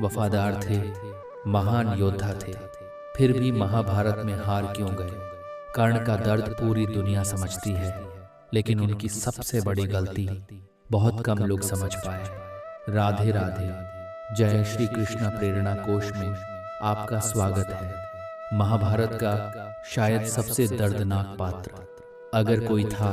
वफादार थे, महान योद्धा थे। फिर भी महाभारत में हार क्यों गए? कर्ण का दर्द पूरी दुनिया समझती है, लेकिन उनकी सबसे बड़ी गलती बहुत कम लोग समझ पाए। राधे राधे। जय श्री कृष्ण प्रेरणा कोश में आपका स्वागत है। महाभारत का शायद सबसे दर्दनाक पात्र अगर कोई था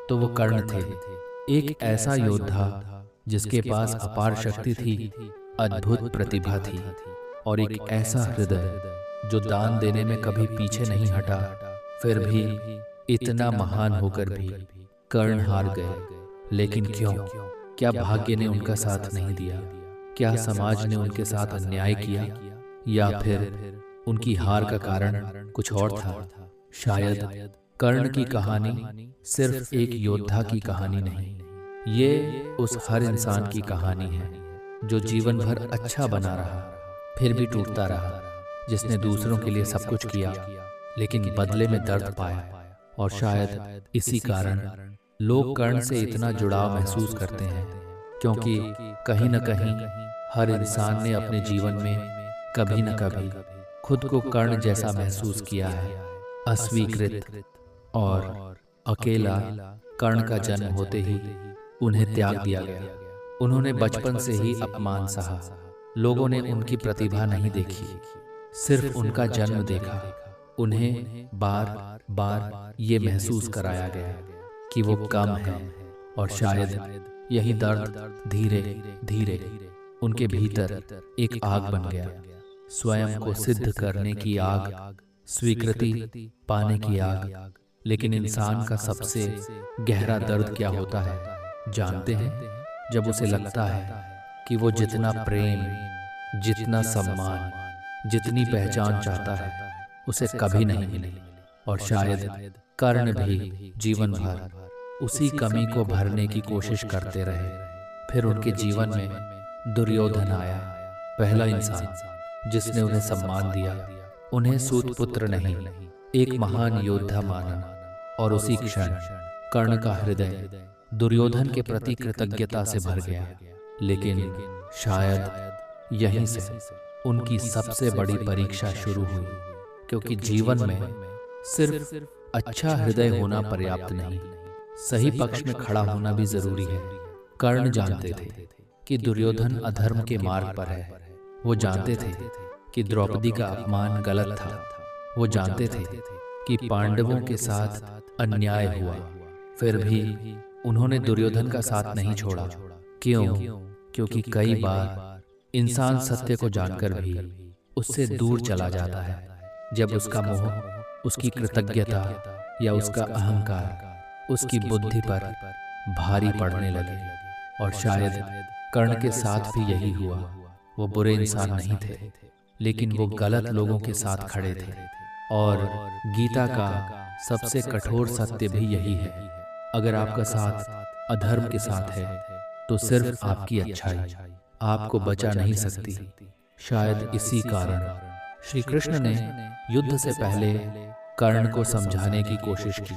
तो वो कर्ण थे। एक ऐसा योद्धा जिसके पास अपार शक्ति थी, अद्भुत प्रतिभा थी और एक ऐसा हृदय जो दान देने में कभी पीछे नहीं हटा। फिर भी इतना महान होकर भी कर्ण हार गए। लेकिन क्यों? क्या भाग्य ने उनका साथ नहीं दिया? क्या समाज ने उनके साथ अन्याय किया? या फिर उनकी हार का कारण कुछ और था? शायद कर्ण की कहानी सिर्फ एक योद्धा की कहानी नहीं, ये उस हर इंसान की कहानी है जो जीवन भर अच्छा बना रहा फिर भी टूटता रहा, जिसने दूसरों के लिए सब कुछ किया लेकिन बदले में दर्द पाया। और शायद इसी कारण लोग कर्ण से इतना जुड़ाव महसूस करते हैं, क्योंकि कहीं न कहीं हर इंसान ने अपने जीवन में कभी न कभी खुद को कर्ण जैसा महसूस किया है। अस्वीकृत और अकेला। कर्ण का जन्म होते ही उन्हें त्याग दिया गया। उन्होंने बचपन से ही अपमान सहा। लोगों ने उनकी प्रतिभा नहीं देखी, सिर्फ उनका जन्म देखा। उन्हें बार बार ये महसूस कराया गया कि वो कम है, और शायद यही दर्द धीरे धीरे उनके भीतर एक आग बन गया। स्वयं को सिद्ध करने की आग, स्वीकृति पाने की आग। लेकिन इंसान का सबसे गहरा दर्द क्या होता है जानते हैं? जब उसे लगता है कि वो जितना प्रेम, जितना सम्मान, जितनी पहचान चाहता है उसे कभी नहीं मिली। और शायद कर्ण भी जीवन भर उसी कमी को भरने की कोशिश करते रहे। फिर उनके जीवन में दुर्योधन आया, पहला इंसान जिसने उन्हें सम्मान दिया, उन्हें सूत पुत्र नहीं एक महान योद्धा माना। और उसी क्षण कर्ण का हृदय दुर्योधन के प्रति कृतज्ञता से भर गया। लेकिन शायद यहीं से उनकी सबसे बड़ी परीक्षा शुरू हुई, क्योंकि जीवन में सिर्फ अच्छा हृदय होना पर्याप्त नहीं, सही पक्ष में खड़ा होना भी जरूरी है। कर्ण जानते थे कि दुर्योधन अधर्म के मार्ग पर है। वो जानते थे कि द्रौपदी का अपमान गलत था। वो जानते थे कि पांडवों के साथ अन्याय हुआ। फिर भी उन्होंने दुर्योधन का साथ नहीं छोड़ा। क्यों? क्योंकि कई बार इंसान सत्य को जानकर भी उससे दूर चला जाता है, जब उसका मोह, उसकी कृतज्ञता या उसका अहंकार उसकी बुद्धि पर भारी पड़ने लगे। और शायद कर्ण के साथ भी यही हुआ। वो बुरे इंसान नहीं थे, लेकिन वो गलत लोगों के साथ खड़े थे। और गीता का सबसे कठोर सत्य भी यही है, अगर आपका साथ अधर्म के साथ है तो सिर्फ आपकी अच्छाई आपको बचा नहीं सकती। शायद इसी कारण श्री कृष्ण ने युद्ध से पहले कर्ण को समझाने की कोशिश की।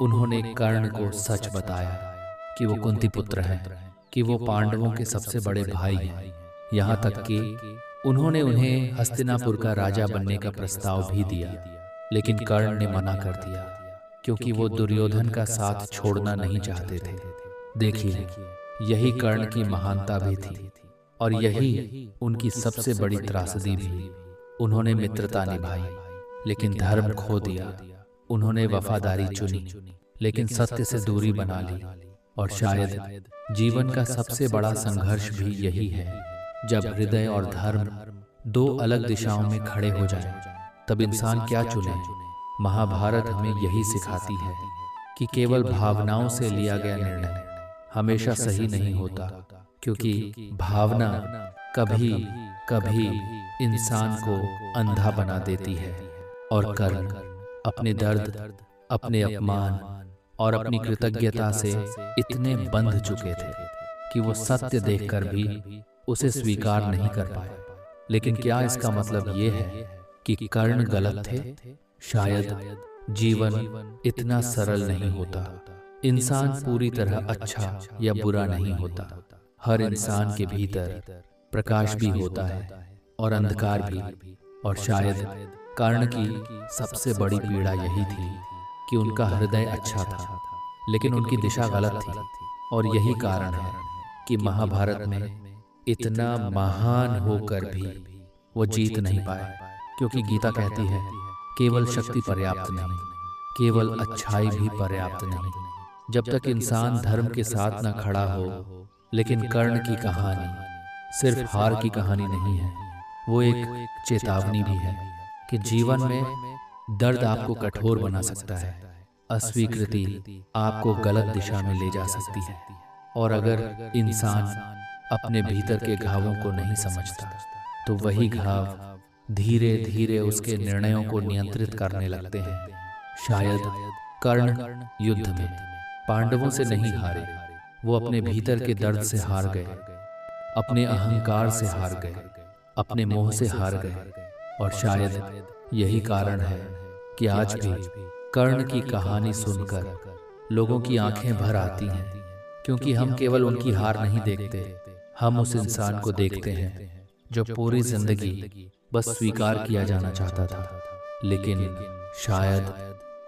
उन्होंने कर्ण को सच बताया कि वो कुंती पुत्र हैं, कि वो पांडवों के सबसे बड़े भाई हैं। यहाँ तक कि उन्होंने उन्हें हस्तिनापुर का राजा बनने का प्रस्ताव भी दिया। लेकिन कर्ण ने मना कर दिया, क्योंकि वो दुर्योधन का साथ छोड़ना नहीं चाहते थे। देखिए, यही कर्ण की महानता भी थी, और यही उनकी सबसे बड़ी त्रासदी भी। उन्होंने मित्रता निभाई, लेकिन धर्म खो दिया। उन्होंने वफादारी चुनी, लेकिन सत्य से दूरी बना ली। और शायद जीवन का सबसे बड़ा संघर्ष भी यही है, जब हृदय और धर्म दो अलग दिशाओं में खड़े हो जाएं, तब इंसान क्या चुने? महाभारत हमें यही सिखाती है कि केवल भावनाओं से लिया गया निर्णय हमेशा सही नहीं होता, क्योंकि भावना कभी कभी इंसान को अंधा बना देती है। और कर्ण अपने दर्द, अपने अपमान और अपनी कृतज्ञता से इतने बंध चुके थे कि वो सत्य देखकर भी उसे स्वीकार नहीं कर पाए। लेकिन क्या इसका मतलब ये है कि कर्ण गलत थे? शायद जीवन इतना सरल नहीं होता। इंसान पूरी तरह अच्छा या बुरा नहीं होता। हर इंसान के भीतर प्रकाश भी होता है और अंधकार भी। और शायद कर्ण की सबसे बड़ी पीड़ा यही थी कि उनका हृदय अच्छा था लेकिन उनकी दिशा गलत थी। और यही कारण है कि महाभारत में इतना महान होकर भी वो जीत नहीं पाए, क्योंकि गीता कहती है केवल शक्ति पर्याप्त नहीं, केवल अच्छाई भी पर्याप्त नहीं। जब तक इंसान धर्म के साथ न खड़ा हो। लेकिन कर्ण की कहानी सिर्फ हार की कहानी नहीं है, वो एक चेतावनी भी है कि जीवन में दर्द आपको कठोर बना सकता है, अस्वीकृति आपको गलत दिशा में ले जा सकती है। और अगर इंसान अपने भीतर के घावों को नहीं समझता तो वही घाव धीरे धीरे उसके निर्णयों को नियंत्रित करने लगते हैं। शायद कर्ण युद्ध में पांडवों से नहीं हारे, वो अपने भीतर के दर्द से हार गए, अपने अहंकार से हार गए, अपने मोह से हार गए। और शायद यही कारण है कि आज भी कर्ण की कहानी सुनकर लोगों की आंखें भर आती हैं, क्योंकि हम केवल उनकी हार नहीं देखते, हम उस इंसान को देखते हैं जो पूरी जिंदगी बस स्वीकार किया जाना चाहता था। लेकिन शायद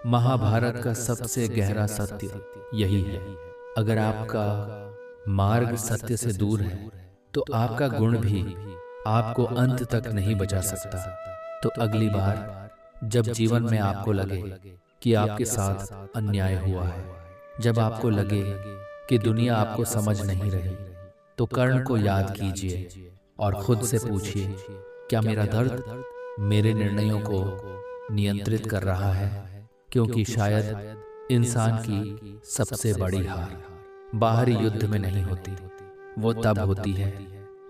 महाभारत का सबसे गहरा सत्य यही है, अगर आपका मार्ग सत्य से दूर है तो आपका गुण भी आपको अंत तक नहीं बचा सकता। तो अगली बार जब जीवन में आपको लगे कि आपके साथ अन्याय हुआ है, जब आपको लगे कि दुनिया आपको समझ नहीं रही, तो कर्ण को याद कीजिए और खुद से पूछिए, क्या मेरा दर्द मेरे निर्णयों को नियंत्रित कर रहा है? क्योंकि शायद इंसान की सबसे बड़ी हार बाहरी युद्ध में नहीं होती, वो तब होती है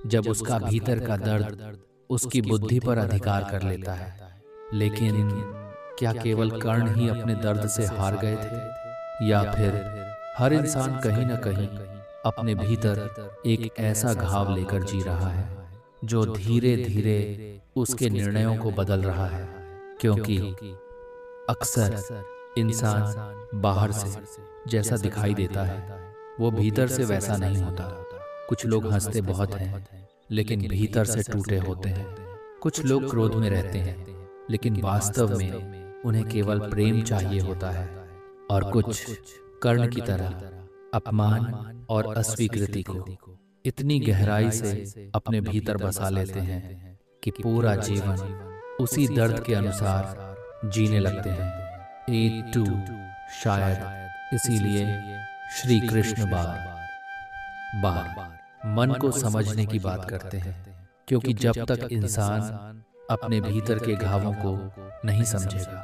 जब उसका भीतर का दर्द उसकी बुद्धि पर अधिकार कर लेता है। लेकिन क्या केवल कर्ण ही अपने दर्द से हार गए थे, या फिर हर इंसान कहीं न कहीं अपने भीतर एक ऐसा घाव लेकर जी रहा है जो धीरे धीरे उसके निर्णयों को बदल रहा है? क्योंकि अक्सर इंसान बाहर से जैसा दिखाई देता है वो भीतर से वैसा नहीं होता। कुछ लोग हंसते बहुत हैं लेकिन भीतर से टूटे होते हैं। कुछ लोग क्रोध में रहते हैं लेकिन वास्तव में उन्हें केवल प्रेम चाहिए होता है। और कुछ कर्ण की तरह अपमान और अस्वीकृति को इतनी गहराई से अपने भीतर बसा लेते हैं कि पूरा जीवन उसी दर्द के अनुसार जीने लगते हैं। 8-2 शायद इसीलिए श्री कृष्ण बार बार मन को समझने की बात करते हैं, क्योंकि जब तक इंसान अपने भीतर के घावों को नहीं समझेगा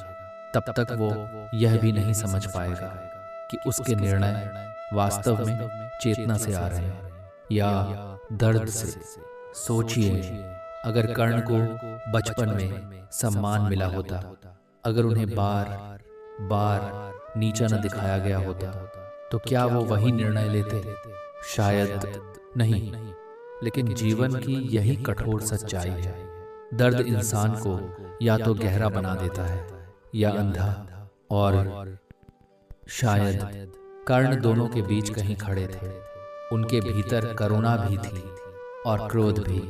तब तक वो यह भी नहीं समझ पाएगा कि उसके निर्णय वास्तव में चेतना से आ रहे हैं या दर्द से। सोचिए, अगर कर्ण को बचपन में सम्मान मिला होता, अगर उन्हें बार बार नीचा न दिखाया गया होता, तो क्या वो वही निर्णय लेते? शायद नहीं। लेकिन जीवन की यही कठोर सच्चाई है, दर्द इंसान को या तो गहरा बना देता है या अंधा। और शायद कर्ण दोनों के बीच कहीं खड़े थे। उनके भीतर करुणा भी थी और क्रोध भी,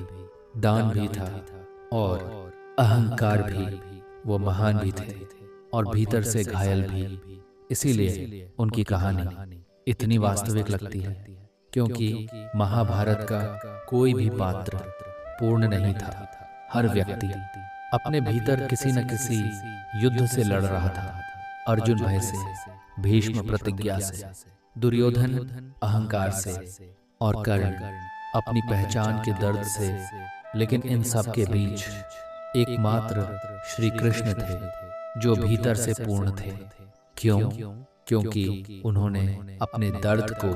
दान भी था और अहंकार भी। वो महान भी थे और भीतर से घायल भी। इसीलिए उनकी कहानी इतनी वास्तविक लगती है, क्योंकि महाभारत का कोई भी पात्र पूर्ण नहीं था। हर व्यक्ति अपने भीतर किसी न किसी युद्ध से लड़ रहा था। अर्जुन भय से, भीष्म प्रतिज्ञा से, दुर्योधन अहंकार से और कर्ण अपनी पहचान के दर्द से। लेकिन इन सब के बीच एकमात्र श्री कृष्ण थे जो भीतर से पूर्ण थे। क्यों? क्योंकि उन्होंने अपने दर्द को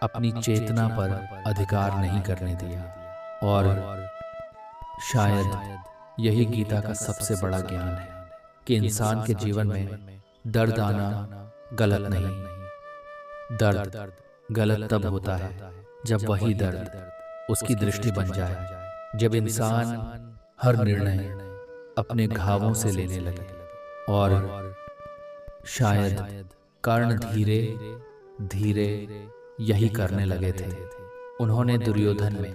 अपनी चेतना पर अधिकार नहीं करने दिया। और शायद यही गीता का सबसे बड़ा ज्ञान है कि इंसान के जीवन में दर्द आना गलत नहीं। दर्द गलत तब होता है जब वही दर्द उसकी दृष्टि बन जाए, जब इंसान हर निर्णय अपने घावों से लेने लगे। और शायद कर्ण धीरे धीरे यही करने लगे थे। उन्होंने दुर्योधन में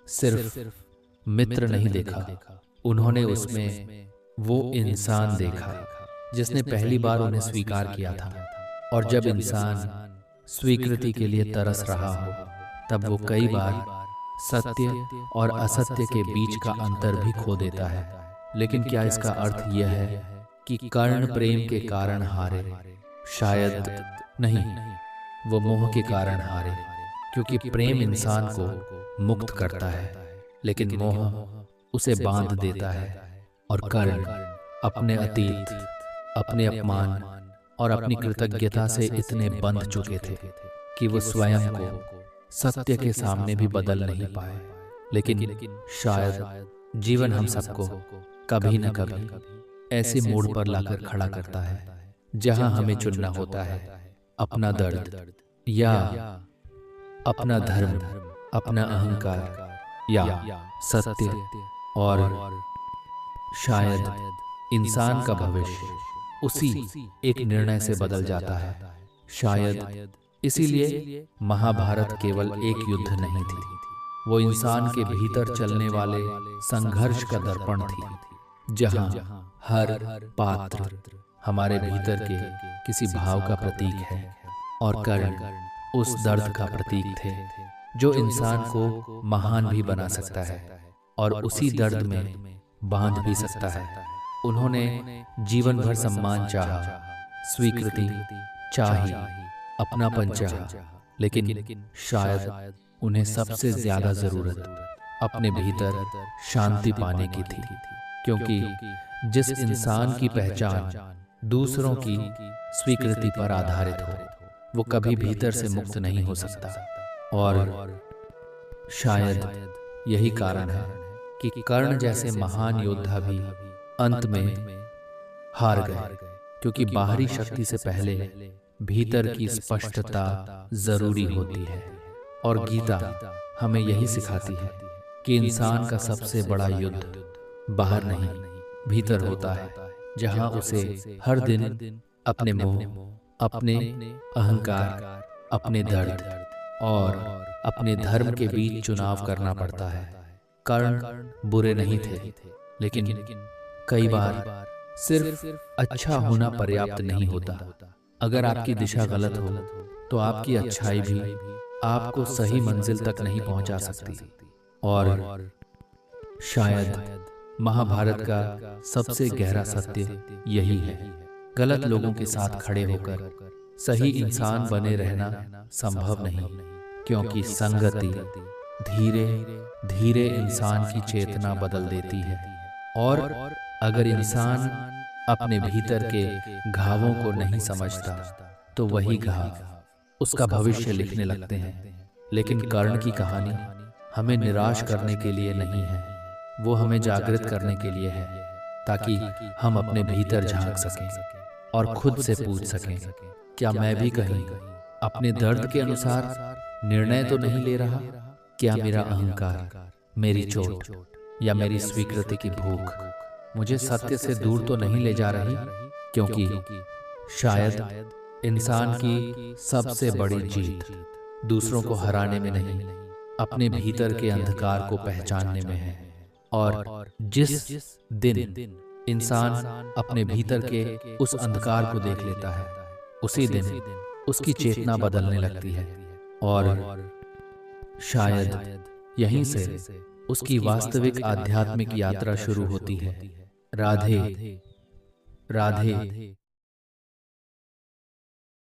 सिर्फ मित्र नहीं देखा, उन्होंने उसमें वो इंसान देखा जिसने पहली बार उन्हें स्वीकार किया था। और जब इंसान स्वीकृति के लिए तरस रहा हो, तब वो कई बार सत्य और असत्य के बीच का अंतर भी खो देता है। लेकिन क्या इसका अर्थ यह है कि कर्ण प्रेम के कारण हारे? शायद नहीं, वो मोह के कारण हारे, क्योंकि प्रेम इंसान को मुक्त करता है, लेकिन मोह उसे बांध देता है। और कर्ण अपने अतीत, अपने अपमान और अपनी कृतज्ञता से इतने बंध चुके थे कि वो स्वयं को सत्य के सामने भी बदल नहीं पाए। लेकिन शायद जीवन हम सबको कभी न कभी ऐसे मोड़ पर लाकर खड़ा करता है जहां हमें चुनना होता है अपना दर्द या अपना धर्म, अपना अहंकार या सत्य। और शायद इंसान का भविष्य उसी एक निर्णय से बदल जाता है। शायद इसीलिए महाभारत केवल एक युद्ध नहीं थी, वो इंसान के भीतर चलने वाले संघर्ष का दर्पण थी, जहां हर पात्र हमारे भीतर के किसी भाव का प्रतीक है। और कर्ण उस दर्द का प्रतीक थे जो इंसान को महान भी बना सकता है और उसी दर्द में बांध भी सकता है। उन्होंने जीवन भर सम्मान चाहा, स्वीकृति चाही, अपनापन चाहा, लेकिन शायद उन्हें सबसे ज्यादा जरूरत अपने भीतर शांति पाने की थी, क्योंकि जिस इंसान की पहचान दूसरों की स्वीकृति पर आधारित हो, वो कभी भीतर से मुक्त नहीं हो सकता। और शायद यही कारण है कि कर्ण जैसे महान योद्धा भी अंत में हार गए, क्योंकि बाहरी शक्ति से पहले भीतर की स्पष्टता जरूरी होती है। और गीता हमें यही सिखाती है कि इंसान का सबसे बड़ा युद्ध बाहर नहीं, भीतर होता है, जहां उसे हर दिन अपने मोह, अपने अहंकार, अपने दर्द और अपने धर्म के बीच चुनाव करना पड़ता है। कर्ण बुरे नहीं थे, लेकिन कई बार सिर्फ अच्छा होना पर्याप्त नहीं होता। अगर आपकी दिशा गलत हो तो आपकी अच्छाई भी आपको सही मंजिल तक नहीं पहुंचा सकती। और शायद महाभारत का सबसे गहरा सत्य यही है, गलत लोगों के साथ खड़े होकर सही इंसान बने रहना संभव नहीं, क्योंकि संगति धीरे धीरे इंसान की चेतना बदल देती है। और अगर इंसान अपने भीतर के घावों को नहीं समझता तो वही घाव उसका भविष्य लिखने लगते हैं। लेकिन कर्ण की कहानी हमें निराश करने के लिए नहीं है, वो हमें जागृत करने के लिए है, ताकि हम अपने भीतर झांक सकें और खुद से पूछ सकें, क्या मैं भी कहीं अपने दर्द के अनुसार निर्णय तो नहीं ले रहा? क्या मेरा अहंकार, मेरी चोट या मेरी स्वीकृति की भूख मुझे सत्य से दूर तो नहीं ले जा रही? क्योंकि शायद इंसान की सबसे बड़ी जीत दूसरों को हराने में नहीं, अपने भीतर के अंधकार को पहचानने में है। और जिस दिन इंसान अपने भीतर के उस अंधकार को देख लेता है, उसी दिन उसकी चेतना बदलने लगती है। और शायद यहीं से उसकी वास्तविक आध्यात्मिक यात्रा शुरू होती है। राधे राधे।